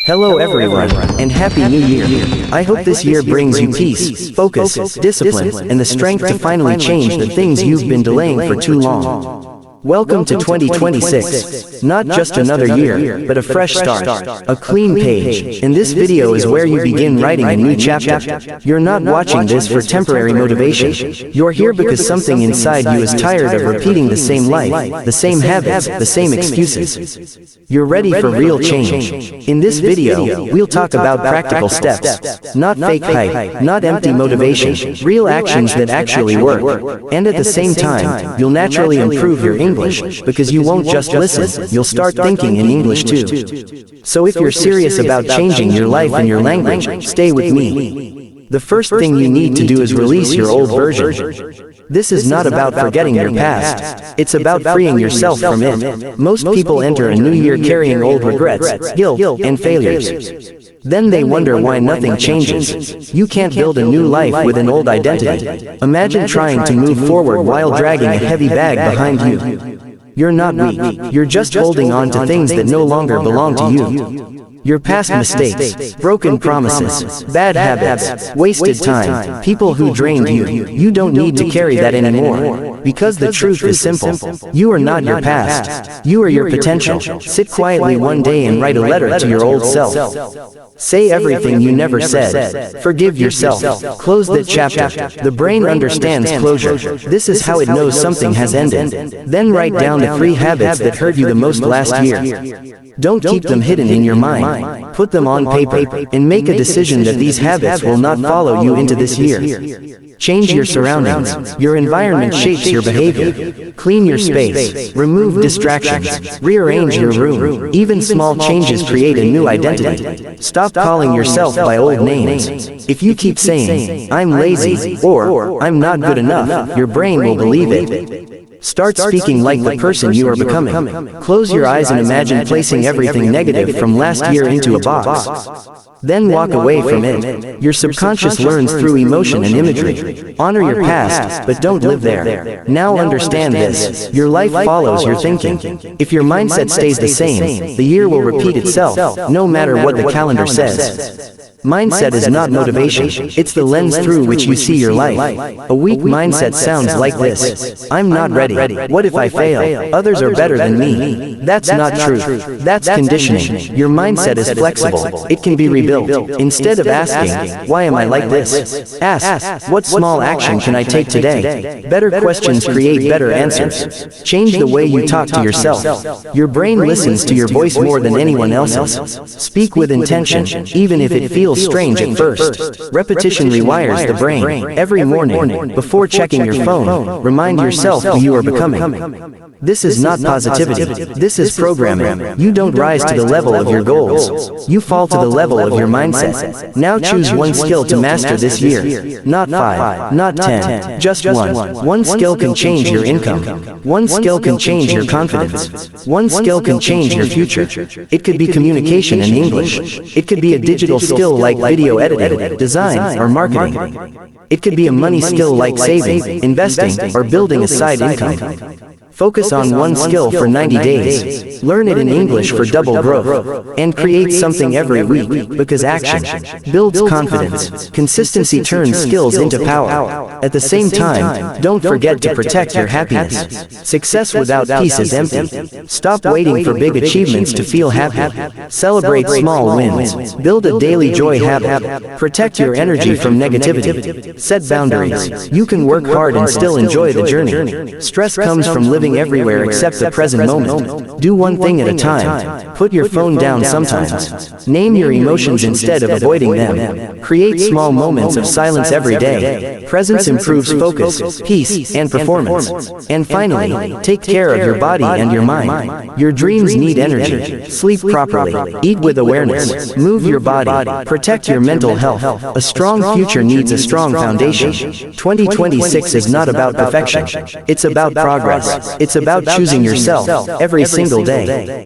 Hello everyone, and Happy New Year! I hope this year brings you peace, focus, discipline, and the strength to finally change the things you've been delaying for too long. Welcome to 2026, not just another year, but a fresh start, a clean page. And this video is where you begin writing a new chapter. You're not watching this for temporary motivation. You're here because something inside you is tired of repeating the same life, the same habits, the same excuses. You're ready for real change. In this video, we'll talk about practical steps, not fake hype, not empty motivation, real actions that actually work. And at the same time, you'll naturally improve your English, because you won't just listen, you'll start thinking in English too. So if you're serious about changing your life and your language, stay with me. The first thing you need to do is release your old version. This is not about forgetting your past. It's about freeing yourself from it. Most people enter a new year carrying old regrets, guilt, and failures. Then they wonder why nothing changes. You can't build a new life with an old identity. Imagine trying to move forward while dragging a heavy bag behind you. You're not weak. You're just holding on to things that no longer belong to you. Your past mistakes, broken promises, bad habits, wasted time, people who drained you. You don't need to carry that anymore. Because the truth is simple. You are not your past. You are your potential. Sit quietly one day and write a letter to your old self. Say everything you never said. Forgive yourself. Close that chapter. The brain understands closure. This is how it knows something has ended. Then write down the 3 habits that hurt you the most last year. Don't keep them hidden in your mind. Put them on paper, and make a decision that these habits will not follow you into this year. Change your surroundings. Your environment shapes your behavior. Clean your space. Remove distractions. Rearrange your room. Even small changes create a new identity. Stop calling yourself by old names. If you keep saying, "I'm lazy," or "I'm not good enough," your brain will believe it. Start speaking like the person you are becoming. Close your eyes and imagine placing everything negative from last year into a box. Then walk away from it. Your subconscious learns through emotion and imagery. Honor your past, but don't live there. Now understand this. Your life follows your thinking. If your mindset stays the same, the year will repeat itself, no matter what the calendar says. Mindset is not motivation, it's the lens through which you see your life. A weak mindset sounds like this: "I'm not ready. What if I fail? Others are better than me." That's not truth. That's conditioning. Your mindset is flexible. It can be rebuilt. Instead of asking, "Why am I like this?" ask, "What small action can I take today?" Better questions create better answers. Change the way you talk to yourself. Your brain listens to your voice more than anyone else's. Speak with intention, even if it feels strange at first. Repetition rewires the brain. Every morning, before checking your phone, remind yourself who you are becoming. This is not positivity. This is programming. You don't rise to the level of your goals. You fall to the level of your mindset. Now choose one skill to master this year. Not 5, not 10, just one. One skill can change your income. One skill can change your confidence. One skill can change your future. It could be communication in English. It could be a digital skill like video editing, design, or marketing. It could be a money skill like saving, investing, or building a side income. Focus on one skill for 90 days. Learn it in English for double growth. And create something every week, because action builds confidence. Consistency turns skills into power. At the same time, don't forget to protect your happiness. Success without peace is empty. Stop waiting for big achievements to feel happy. Celebrate small wins. Build a daily joy habit. Protect your energy from negativity. Set boundaries. You can work hard and still enjoy the journey. Stress comes from living everywhere except the present moment. Do one thing at a time. Put your phone down sometimes. Name your emotions instead of avoiding them. Create small moments of silence every day. Presence improves focus, peace, and performance. And finally, take care of your body and your mind. Your dreams need energy. Sleep properly. Eat with awareness. Move your body. Protect your mental health. A strong future needs a strong foundation. 2026 is not about perfection. It's about progress. It's about choosing yourself every single day.